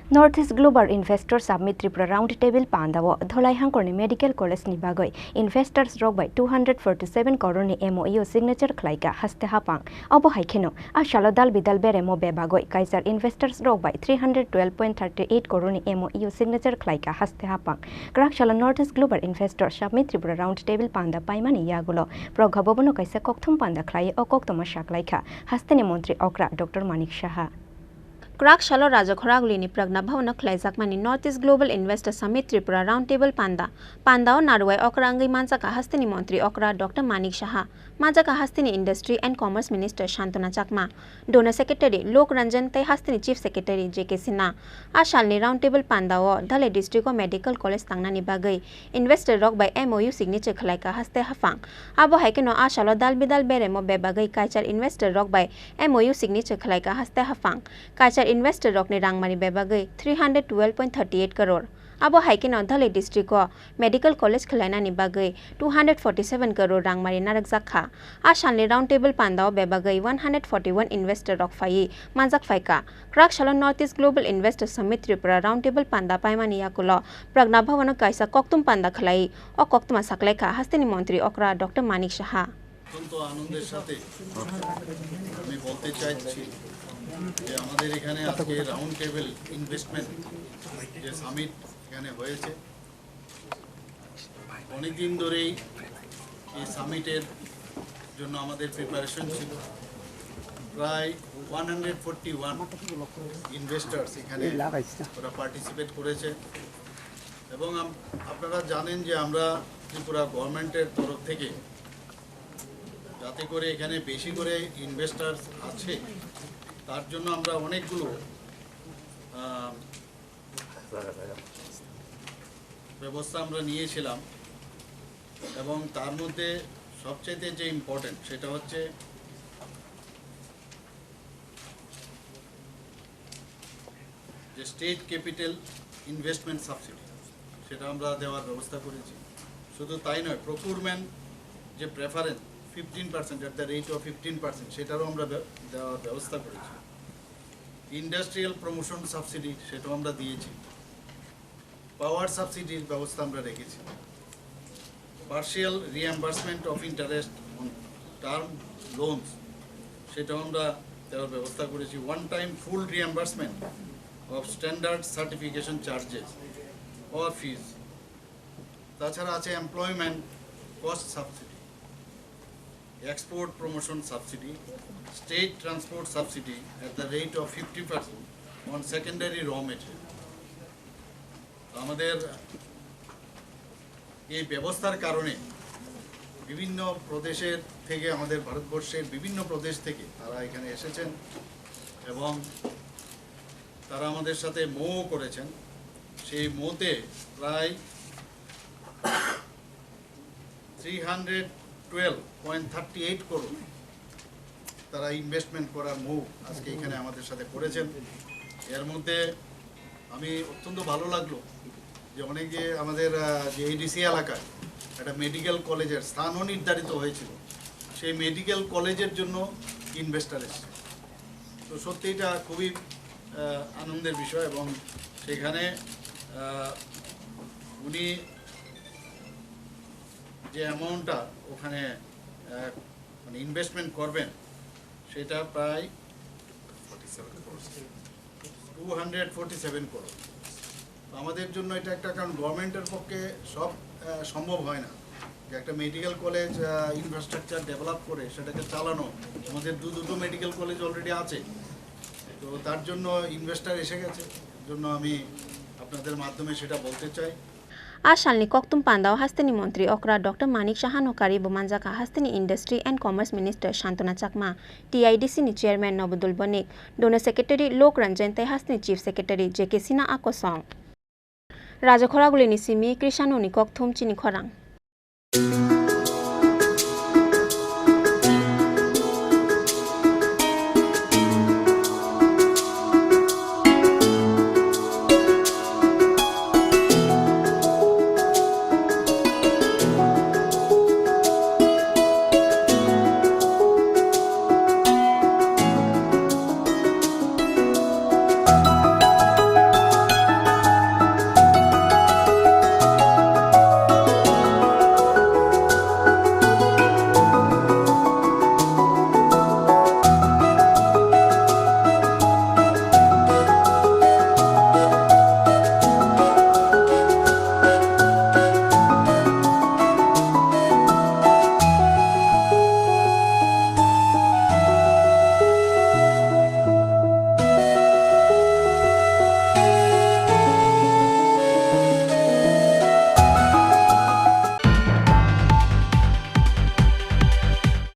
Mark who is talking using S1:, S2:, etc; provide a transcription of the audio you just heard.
S1: Northeast Global Investor Summit Tripura Roundtable Pandawo Dhalai Hangkorni Medical College ni bagoi investors rok by 247 crore ni MOU signature Khlaikha haste Haphang abo haikeno ashalo dal bidal beremo be bagoi kaisar investors rok by 312.38 crore ni MOU signature Khlaikha haste Haphang Krakshalo Northeast Global Investor Summit Tripura Roundtable Panda paimani yagulo proghabobono kaisa kokthum panda khlai o koktoma shaklaikha hasteni Montri Okra Dr. Manik Shaha
S2: Krakshalo Khorang Pragna Bhavana Khlaikha Northeast Global Investor Summit Tripura Roundtable Pandao Narwai Okrangi Manjaka Hastini Montri Okra Dr. Manik Shaha Majaka Hastini Industry and Commerce Minister Shantana Chakma Donor Secretary Lok Ranjan Tai Hastini Chief Secretary JK Sinha Ashalni Roundtable Pandao Dhalai District Medical College Tangnani Bagai Investor Rock by MOU Signature Khlaikha Haste Haphang Abo Haikeno Ashalo Dal Bidal Beremo Bebagai Kaichar Investor Rock by MOU Signature Khlaikha Haste Haphang Kaichar Investor Rock ni Rangmari Bebagai 312.38 crore Abo Haikeno Dhalai District Medical College Khlaina ni Bagai 247 crore Rangmari Narakjakha Ashalni Roundtable Pandao Bebagai 141 Investor Rock Fai Manjak Faika Krakshalo Northeast Global Investor Summit Tripura Roundtable Panda Paimani Yakulo Pragna Bhavana Kaisa Koktum Panda Khlai o Koktuma Saklaikha Hastini Montri Okra Dr. Manik Shaha
S3: অত্যন্ত আনন্দের সাথে আমি বলতে চাইছি যে আমাদের এখানে আজকে রাউন্ড টেবিল ইনভেস্টমেন্ট যে সামিট এখানে হয়েছে অনেক দিন ধরেই এই সামিটের জন্য আমাদের প্রিপারেশন ছিল প্রায় 141 ইনভেস্টার্স এখানে ওরা পার্টিসিপেট করেছে এবং আপনারা জানেন যে আমরা ত্রিপুরা গভর্নমেন্টের তরফ থেকে যাতে করে এখানে বেশি করে ইনভেস্টার্স আছে তার জন্য আমরা অনেকগুলো ব্যবস্থা আমরা নিয়েছিলাম এবং তার মধ্যে সবচেয়ে যে ইম্পর্টেন্ট সেটা হচ্ছে যে স্টেট ক্যাপিটাল ইনভেস্টমেন্ট সাবসিডি সেটা আমরা দেওয়ার ব্যবস্থা করেছি শুধু তাই নয় প্রকিউরমেন্ট যে preference 15% at the rate of 15% সেটারও আমরা দেওয়ার ব্যবস্থা করেছি ইন্ডাস্ট্রিয়াল প্রমোশন সাবসিডি সেটাও আমরা দিয়েছি পাওয়ার সাবসিডির ব্যবস্থা আমরা রেখেছি partial reimbursement of interest on term loans সেটাও আমরা দেওয়ার ব্যবস্থা করেছি one time full reimbursement of standard certification charges or fees তাছাড়া আছে employment cost subsidy export promotion subsidy, state transport subsidy at the rate of 50% on secondary raw material. আমাদের এই ব্যবস্থার কারণে বিভিন্ন প্রদেশের থেকে আমাদের ভারতবর্ষের বিভিন্ন প্রদেশ থেকে তারা এখানে এসেছেন এবং তারা আমাদের সাথে MOU করেছেন সেই MOUতে প্রায় 312.38 crore তারা ইনভেস্টমেন্ট করার MOU আজকে এখানে আমাদের সাথে করেছেন এর মধ্যে আমি অত্যন্ত ভালো লাগলো যে অনেকে আমাদের যে এডিসি এলাকায় একটা মেডিকেল কলেজের স্থানও নির্ধারিত হয়েছিল সেই মেডিকেল কলেজের জন্য ইনভেস্টার এসেছে তো সত্যি এটা খুবই আনন্দের বিষয় এবং সেখানে উনি যে অ্যামাউন্টটা ওখানে মানে ইনভেস্টমেন্ট করবেন সেটা প্রায় 247 করোড় আমাদের জন্য এটা একটা কারণ গভর্নমেন্টের পক্ষে সব সম্ভব হয় না যে একটা মেডিকেল কলেজ ইনফ্রাস্ট্রাকচার ডেভেলপ করে সেটাকে চালানো আমাদের দুটো মেডিকেল কলেজ অলরেডি আছে তো তার জন্য ইনভেস্টার এসে গেছে জন্য আমি আপনাদের মাধ্যমে সেটা বলতে চাই
S2: Ashalni Koktum Pandao Hastini Montri Okra Dr. Manik Shaha Nokari Bomanjaka Hastini Industry and Commerce Minister Shantana Chakma TIDC ni Chairman Nobudul Bonik Donor Secretary Lok Ranjan Tai Hastini Chief Secretary JK Sinha Akosong Raja Khoraguli ni Simi Krishanoni Kokthum Chini Khorang